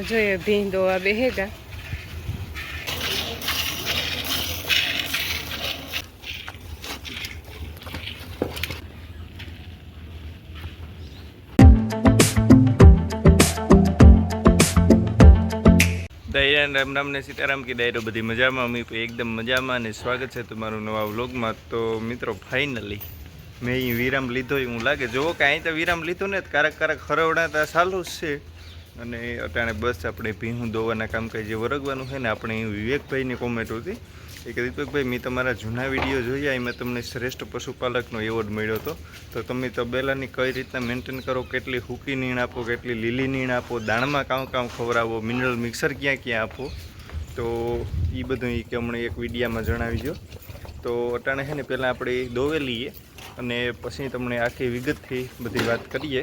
જોઈએ ભીં દોવા બેહેગા દયાન રામ રામ ને સીતારામ કી ડાયરો બધી મજામાં અમે એકદમ મજામાં અને સ્વાગત છે તમારું નવા વ્લોગમાં। તો મિત્રો ફાઇનલી મેં અહીં વિરામ લીધો એવું લાગે, જોવો કે અહીં તો વિરામ લીધો ને કારક ખરવડાતા ચાલુ જ છે। અને અટાણે બસ આપણે ભીહું દોવાના કામકાજ જે વરગવાનું છે ને, આપણે અહીં વિવેકભાઈની કોમેન્ટ હતી કે દીપકભાઈ મેં તમારા જૂના વિડીયો જોયા, એમાં તમને શ્રેષ્ઠ પશુપાલકનો એવોર્ડ મળ્યો હતો, તો તમે તબેલાની કઈ રીતના મેન્ટેન કરો, કેટલી હૂકી નીણ આપો, કેટલી લીલી નીણ આપો, દાણમાં કામ ખવડાવો, મિનરલ મિક્સર ક્યાં ક્યાં આપો, તો એ બધું કે હમણાં એક વિડીયામાં જણાવી દો। તો અટાણે છે ને પહેલાં આપણે દોવેલીએ અને પછી તમને આખી વિગતથી બધી વાત કરીએ।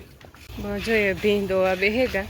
જોઈએ ભીં દોવા બેહેગા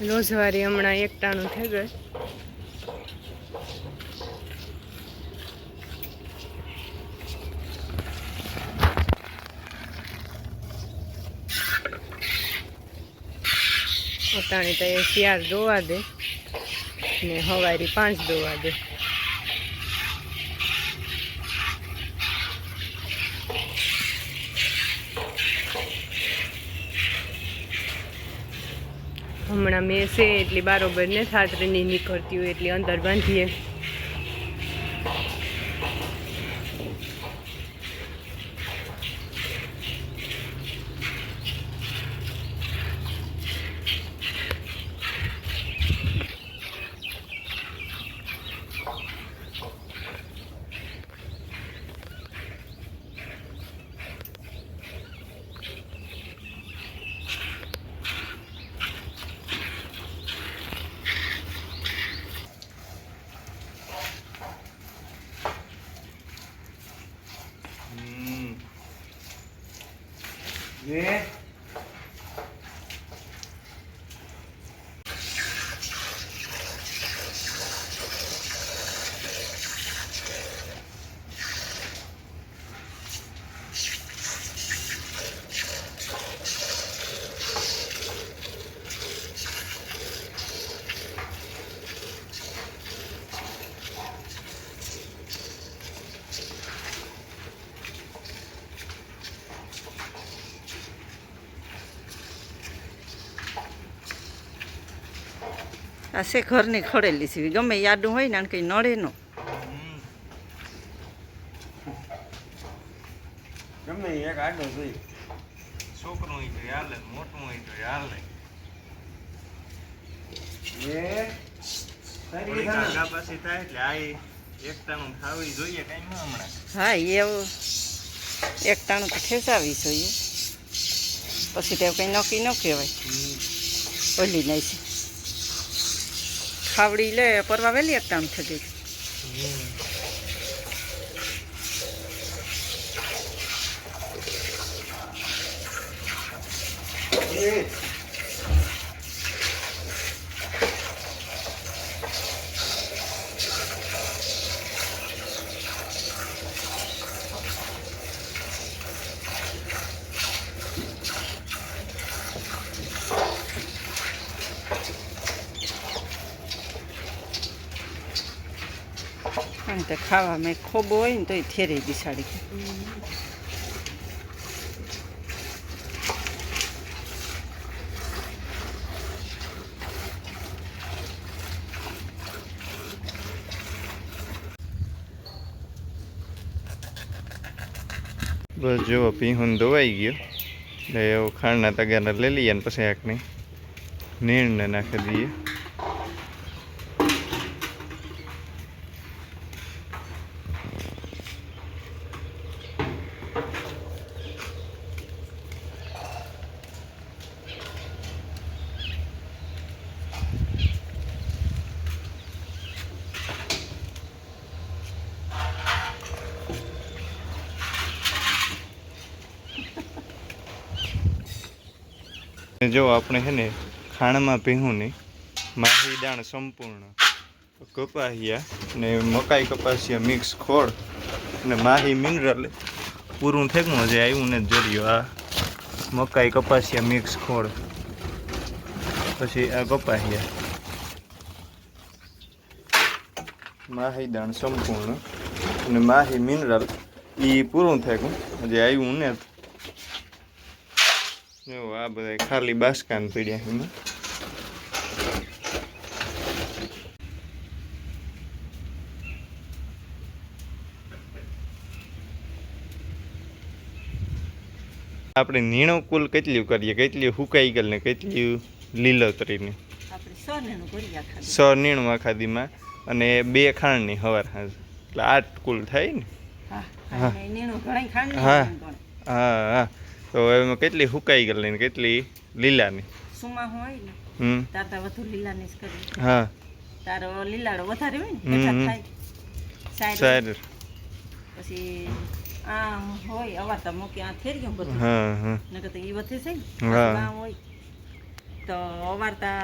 લોજવારી હમણાં એકટાણું થઈ ગયું। અટાણી તો એ 4 દોવા દે ને હવારી 5 દોવા દે। હમણાં મેં છે એટલી બરાબર ને થાતરીની નીકળતી હોય એટલી અંદર બાંધીએ। Yeah. આ છે ઘરની ખડેલી સીવી, ગમે યાદું હોય ને કંઈ નડે નો, ગમે એક આડો જોઈ, છોકરું હોય તો હાલે, મોટું હોય તો હાલે, પછી થાય એટલે આ એકટાણું ખાવી જોઈએ કઈ હમણાં। હા એવું એકટાણું તો ખેંચાવી જોઈએ, પછી તે કંઈ નક્કી ન કહેવાય। ઓલી નહીં છે ખાવડી લે પરવા વહેલી એકટાણું થઈ ગઈ। કારણ કે ખાવામાં ખોબો હોય ને તો એ થેરી બિસાડી. બસ જુઓ પીહું ધોવાઈ ગયો એટલે એવું ખાંડના તગારા લઈ લઈએ ને પછી આંખને નીણને નાખી દઈએ. જો આપણે છે ને ખાણમાં ભીહું ને માહી દાણ સંપૂર્ણ કપાસિયા ને મકાઈ કપાસિયા મિક્સ ખોળ ને માહી મિનરલ પૂરું થેકું હજી આવ્યું ને જર્યો. આ મકાઈ કપાસિયા મિક્સ ખોળ, પછી આ કપાસિયા માહી દાણ સંપૂર્ણ અને માહી મિનરલ એ પૂરું થેકું હજી આવ્યું ને. જો આ બધા ખાલી બાસકાન પડ્યા એમાં. આપણે નીણો કુલ કેટલી કરીએ, કેટલી હુકાઈ ગયેલ ને કેટલી લીલોતરીની? આપણે 100 નીણું આખા દીમાં અને 2 ખાંડની હવાર હાજ એટલે 8 કુલ થાય ને. હા હા હા હા. તો એમાં કેટલી હુકાઈ ગયેલી ને કેટલી લીલાની? સુમા હોય ને તાર વધુ લીલાની જ કરી. હા તારો લીલાડો વધારે હોય ને એટલે થાય સાઈડ. પછી આ હોય અવારતા મૂકી આ થેરિયું બધું. હા હા નકર તો ઈ વધે છે ને. હા આ હોય તો અવારતા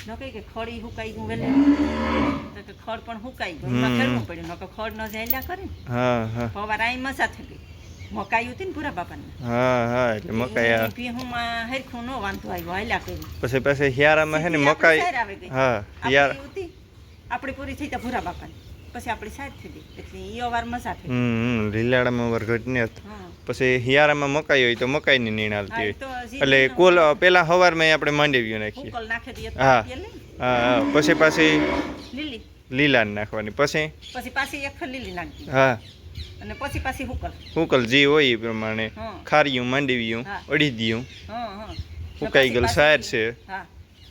ન કહી કે ખડી હુકાઈ ગયું વેલે તો કે ખડ પણ હુકાઈ ગયું એમાં ફેરવું પડ્યું નકર ખડ ન જાયલા કરે ને. હા હા પવાર આઈ મસા થઈ ગઈ. મકાઈ હતી ને પૂરા બાપાને. હા હા એટલે મકાઈ ભીહુંમાં હરખું ન વાંધો આવ્યો હાલ્યા કર્યું. પછી હિયારામાં છે ને મકાઈ. હા હિયાર આપણી પૂરી થઈ તો ભૂરા બાપાની પછી આપણી સાઈડ થઈ ગઈ એટલે ઈ અવાર મસા થઈ. લીલાડામાં વાર ઘટ ને. હા પછી હિયારામાં મકાઈ હોય તો મકાઈની નીણ હાલતી હોય તો એટલે કુલ પેલા હવારમાં આપણે માંડવીઓ નાખીએ. ઉકલ નાખી દઈએ તો હા તેલ હા હા પછી પાછી લીલી લીલા નાખવાની પછી પાછી એક લીલી નાખી હા અને પછી પાછી હુકલ જે હોય એ પ્રમાણે હા. ખારીયું માંડવીયું હા. અડી દીયું હા હા હુકાઈ ગયેલ સાર છે. હા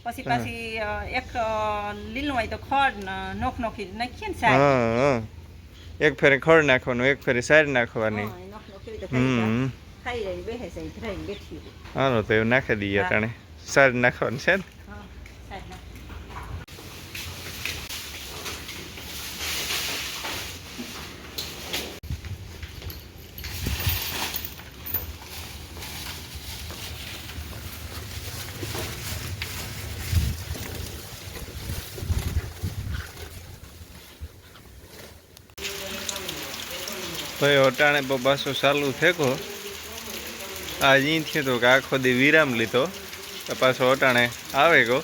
પછી એક લીલું હોય તો ખડ નોખ નોખી નાખીએ ને સાર. હા હા એક ફેરે ખડ નાખવાનું એક ફેરે સાર નાખવાની. નોખ નોખી તો થઈ જાય ખાઈ રહી બેસે છે ધરાઈને બેઠી. હાલો તો એવું નાખી દઈએ અટાણે સાર નાખવાનું છે ને. હા સાર નાખ. તો એ અટાણે પાછો ચાલુ થેકો આજ ઈ થયું તો કે આખો દી વિરામ લીધો તો પાછો અટાણે આવે ગો